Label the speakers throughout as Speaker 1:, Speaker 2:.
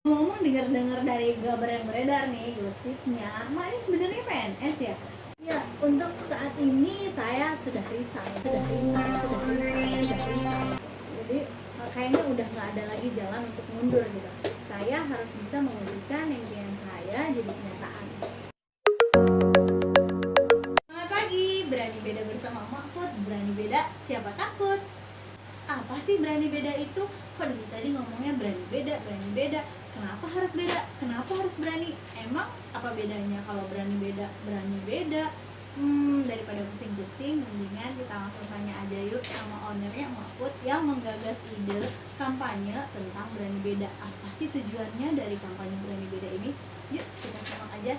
Speaker 1: Ngomong dengar-dengar dari kabar yang beredar nih gosipnya, Mak ini sebenarnya PNS ya? Ya, untuk saat ini saya sudah resign. Jadi kayaknya udah nggak ada lagi jalan untuk mundur gitu. Saya harus bisa mewujudkan impian saya jadi kenyataan. Selamat pagi, berani beda bersama Mahfud, berani beda siapa takut? Apa sih berani beda itu? Kok dari tadi ngomongnya berani beda, berani beda? Kenapa harus beda? Kenapa harus berani? Emang apa bedanya kalau berani beda, berani beda? Daripada pusing-pusing, mendingan kita langsung tanya aja yuk sama ownernya Mahfud yang menggagas ide kampanye tentang berani beda. Apa sih tujuannya dari kampanye berani beda ini? Yuk kita simak aja.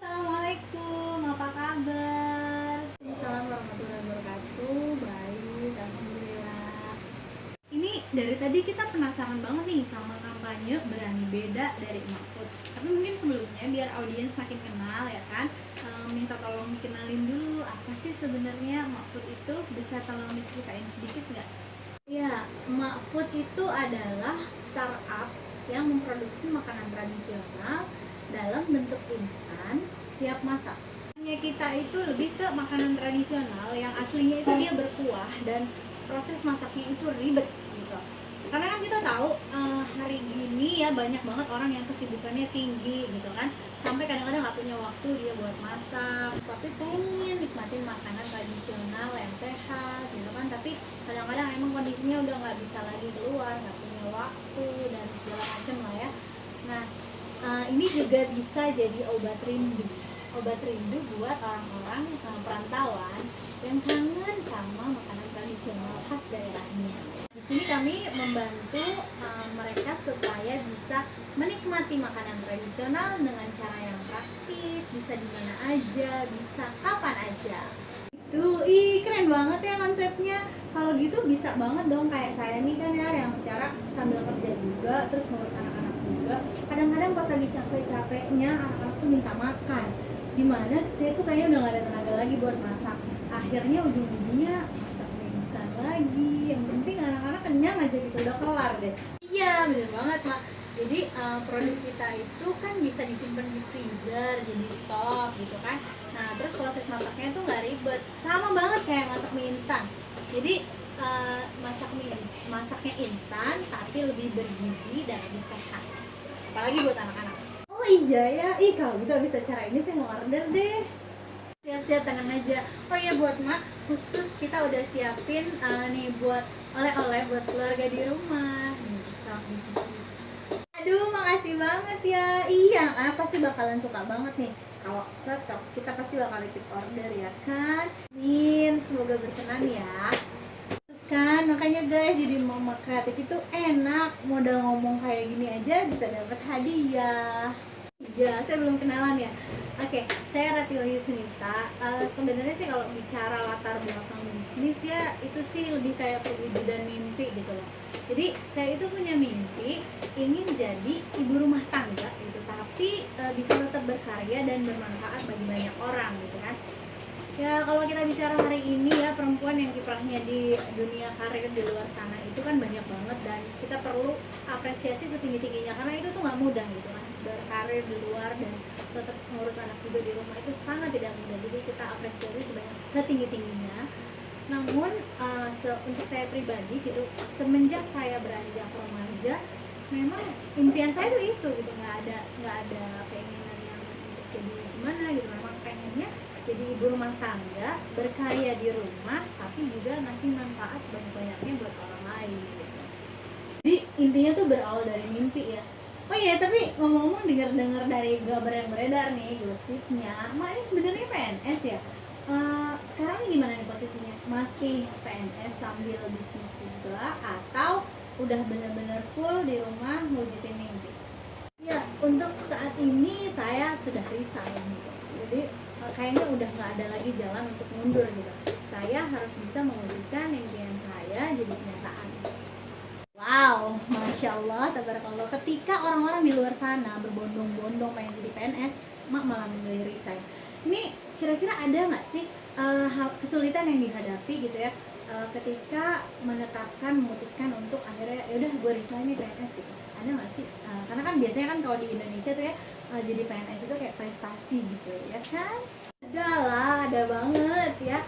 Speaker 1: Assalamualaikum, apa kabar? Assalamualaikum warahmatullahi wabarakatuh. Baik, alhamdulillah. Ini dari tadi kita penasaran banget nih sama kampanye berani beda dari Mahfud. Tapi mungkin sebelumnya biar audiens makin kenal ya kan, minta tolong kenalin dulu apa sih sebenarnya Mahfud itu, bisa tolong diceritain sedikit nggak? Ya, Mahfud itu adalah startup yang memproduksi makanan tradisional dalam bentuk instan siap masak. Kita itu lebih ke makanan tradisional yang aslinya itu dia berkuah dan proses masaknya itu ribet gitu. Karena kan kita tahu hari gini ya banyak banget orang yang kesibukannya tinggi gitu kan, sampai kadang-kadang nggak punya waktu dia buat masak, tapi pengen nikmatin makanan tradisional yang sehat gitu kan. Tapi kadang-kadang emang kondisinya udah nggak bisa lagi keluar, nggak punya waktu dan segala macam lah ya. Nah, ini juga bisa jadi obat rindu buat orang-orang perantauan yang kangen sama makanan tradisional khas daerahnya. Di sini kami membantu mereka supaya bisa menikmati makanan tradisional dengan cara yang praktis, bisa di mana aja, bisa kapan aja. Tuh, keren banget ya konsepnya. Kalau gitu bisa banget dong kayak saya nih kan ya, yang secara sambil kerja juga, terus ngurus anak-anak juga. Kadang-kadang pas lagi capek-capeknya anak-anak tuh minta makan. Dimana saya tuh kayaknya udah gak ada tenaga lagi buat masak. Akhirnya ujung-ujungnya masak mie instan lagi. Yang penting anak-anak kenyang aja gitu, udah kelar deh. Iya, bener banget Mak. Jadi produk kita itu kan bisa disimpan di freezer, jadi stok gitu kan. Nah, terus proses masaknya tuh nggak ribet, sama banget kayak masak mie instan. Jadi masaknya instan, tapi lebih bergizi dan lebih sehat. Apalagi buat anak-anak. Oh iya ya, kalau gitu bisa cara ini saya mau order deh. Siap-siap, tenang aja. Oh iya buat Mak, khusus kita udah siapin nih buat oleh-oleh buat keluarga di rumah. Nih, sama dicuci. Aduh, makasih banget ya. Iya, pasti bakalan suka banget nih. Kalau cocok, kita pasti bakal repeat order ya kan? Min, semoga berkenan ya. Kan, makanya guys, jadi mama kreatif itu enak. Modal ngomong kayak gini aja bisa dapat hadiah. Iya, saya belum kenalan ya. Oke, saya Ratio Yusnita. Sebenarnya sih kalau bicara latar belakang bisnis ya, itu sih lebih kayak perwujudan mimpi gitu loh. Jadi saya itu punya mimpi ingin jadi ibu rumah tangga gitu, tapi bisa tetap berkarya dan bermanfaat bagi banyak orang gitu kan. Ya kalau kita bicara hari ini ya, perempuan yang kiprahnya di dunia karir di luar sana itu kan banyak banget, dan kita perlu apresiasi setinggi-tingginya karena itu tuh nggak mudah gitu kan, berkarir di luar dan tetap ngurus anak juga di rumah itu sangat tidak mudah. Jadi kita apresiasi setinggi-tingginya. Namun untuk saya pribadi gitu, semenjak saya beranjak remaja, memang impian saya tuh itu gitu, nggak ada keinginan yang untuk jadi gimana gitu. Memang pengennya jadi ibu rumah tangga, berkarya di rumah, tapi juga ngasih manfaat sebanyak-banyaknya buat orang lain gitu. Jadi intinya tuh berawal dari mimpi ya. Oh iya, tapi ngomong-ngomong dengar-dengar dari kabar yang beredar nih gosipnya, Mak ini sebenarnya PNS ya? Sekarang ini gimana nih posisinya? Masih PNS sambil bisnis juga, atau udah benar-benar full di rumah mewujudin mimpi? Ya, untuk saat ini saya sudah resign gitu. Jadi kayaknya udah nggak ada lagi jalan untuk mundur gitu. Saya harus bisa mewujudkan impian saya jadi kenyataan. Wow, masya Allah, tabarakallah. Ketika orang-orang di luar sana berbondong-bondong pengen jadi PNS, Mak malah memilih resign. Ini kira-kira ada nggak sih kesulitan yang dihadapi gitu ya, ketika memutuskan untuk akhirnya ya udah gue resign nih PNS gitu? Ada nggak sih? Karena kan biasanya kan kalau di Indonesia tuh ya jadi PNS itu kayak prestasi gitu ya kan. Ada banget ya.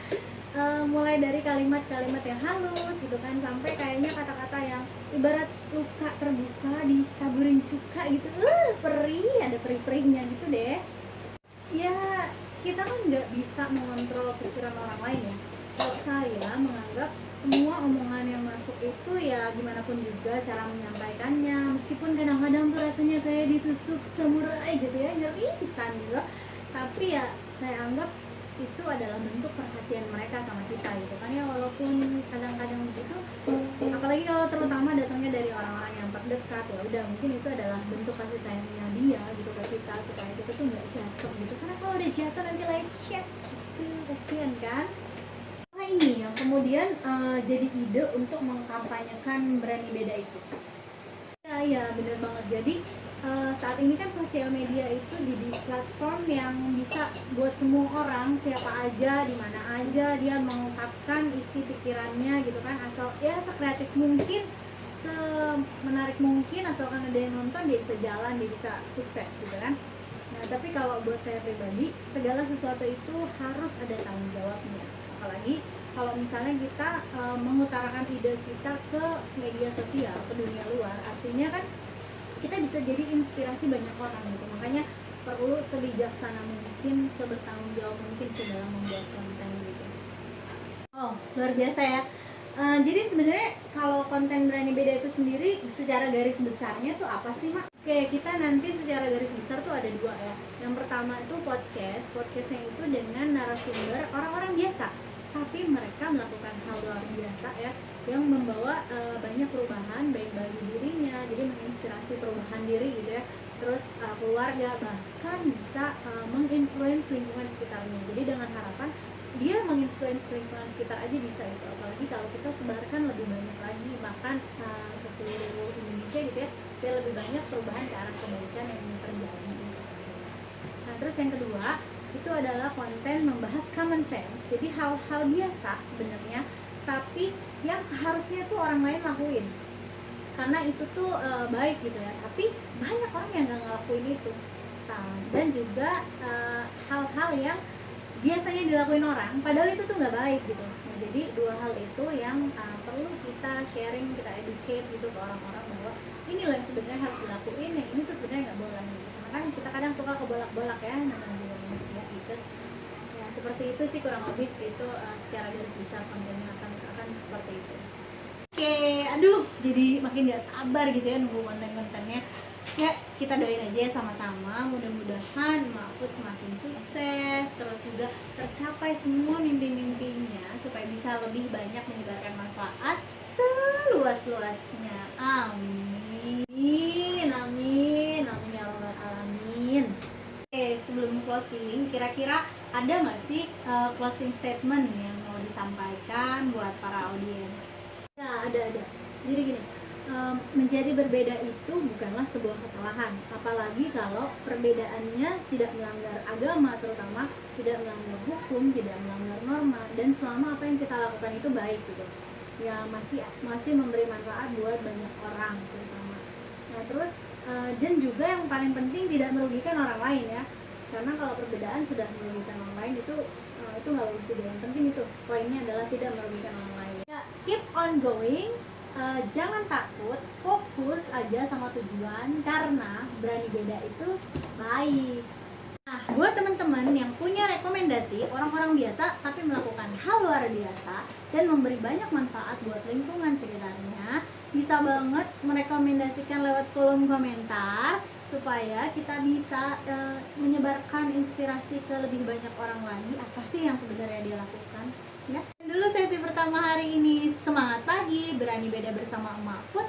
Speaker 1: Mulai dari kalimat-kalimat yang halus gitu kan, sampai kayaknya kata-kata yang ibarat luka terbuka ditaburin cuka gitu, perih, ada perih-perihnya gitu deh. Ya kita kan nggak bisa mengontrol pikiran orang lain ya. Kalau saya menganggap semua omongan yang masuk itu ya gimana pun juga cara menyampaikannya, meskipun kadang-kadang tuh rasanya kayak ditusuk samurai gitu ya, ngeri pisan gitu, tapi ya saya anggap itu adalah bentuk perhatian mereka sama kita gitu kan ya, walaupun kadang-kadang begitu, apalagi kalau terutama datangnya dari orang-orang yang terdekat, ya udah mungkin itu adalah bentuk kasih sayangnya dia gitu ke kita, supaya kita tuh nggak jatuh gitu, karena kalau udah jatuh nanti lecet gitu, kasihan kan. Nah ini yang kemudian jadi ide untuk mengkampanyekan berani beda itu. Ya bener banget. Jadi saat ini kan sosial media itu jadi platform yang bisa buat semua orang, siapa aja, di mana aja, dia mengungkapkan isi pikirannya gitu kan, asal ya sekreatif mungkin, semenarik mungkin, asalkan ada yang nonton dia bisa jalan, dia bisa sukses gitu kan. Nah tapi kalau buat saya pribadi, segala sesuatu itu harus ada tanggung jawabnya, apalagi kalau misalnya kita mengutarakan ide kita ke media sosial, ke dunia luar, artinya kan kita bisa jadi inspirasi banyak orang gitu. Makanya perlu sebijaksana mungkin, sebertanggung jawab mungkin dalam membuat konten gitu. Oh luar biasa ya. Jadi sebenarnya kalau konten berani beda itu sendiri secara garis besarnya tuh apa sih Mak? Oke, kita nanti secara garis besar tuh ada dua ya. Yang pertama itu podcastnya itu dengan narasumber orang-orang biasa, tapi mereka melakukan hal luar biasa ya, yang membawa banyak perubahan baik bagi dirinya, jadi menginspirasi perubahan diri gitu ya, terus keluarga, bahkan bisa menginfluence lingkungan sekitarnya. Jadi dengan harapan dia menginfluence lingkungan sekitar aja bisa gitu, apalagi kalau kita sebarkan lebih banyak lagi, bahkan ke seluruh Indonesia gitu ya, biar lebih banyak perubahan ke arah kebaikan yang terjadi. Nah terus yang kedua itu adalah konten membahas common sense, jadi hal-hal biasa sebenarnya, tapi yang seharusnya tuh orang lain lakuin, karena itu tuh baik gitu ya, tapi banyak orang yang nggak ngelakuin itu. Dan juga hal-hal yang biasanya dilakuin orang, padahal itu tuh nggak baik gitu. Nah, jadi dua hal itu yang perlu kita sharing, kita educate gitu ke orang-orang bahwa ini loh yang sebenarnya harus dilakuin, yang ini tuh sebenarnya nggak boleh gitu. Karena kan kita kadang suka kebolak-bolak ya, namanya manusia gitu. Ya seperti itu sih kurang lebih itu secara garis besar kontennya akan seperti itu. Oke, aduh jadi makin gak sabar gitu ya nunggu konten-kontennya. Ya kita doain aja ya sama-sama, mudah-mudahan Mahfud semakin sukses, terus juga tercapai semua mimpi-mimpinya, supaya bisa lebih banyak menyebarkan manfaat seluas-luasnya. Amin, amin, amin ya rabbal alamin. Oke, sebelum closing, kira-kira ada nggak sih closing statement yang mau disampaikan buat para audiens? Ya ada. Jadi gini, menjadi berbeda itu bukanlah sebuah kesalahan, apalagi kalau perbedaannya tidak melanggar agama, terutama tidak melanggar hukum, tidak melanggar norma, dan selama apa yang kita lakukan itu baik gitu ya, masih memberi manfaat buat banyak orang terutama. Nah terus dan juga yang paling penting tidak merugikan orang lain ya, karena kalau perbedaan sudah merugikan orang lain itu nggak bagus juga. Yang penting itu poinnya adalah tidak merugikan orang lain ya. Keep on going, jangan takut, fokus aja sama tujuan, karena berani beda itu baik. Nah buat teman-teman yang punya rekomendasi orang-orang biasa tapi melakukan hal luar biasa dan memberi banyak manfaat buat lingkungan sekitarnya, bisa banget merekomendasikan lewat kolom komentar, supaya kita bisa menyebarkan inspirasi ke lebih banyak orang lagi apa sih yang sebenarnya dia lakukan ya. Dulu sesi pertama hari ini, semangat pagi, berani beda bersama Mahfud.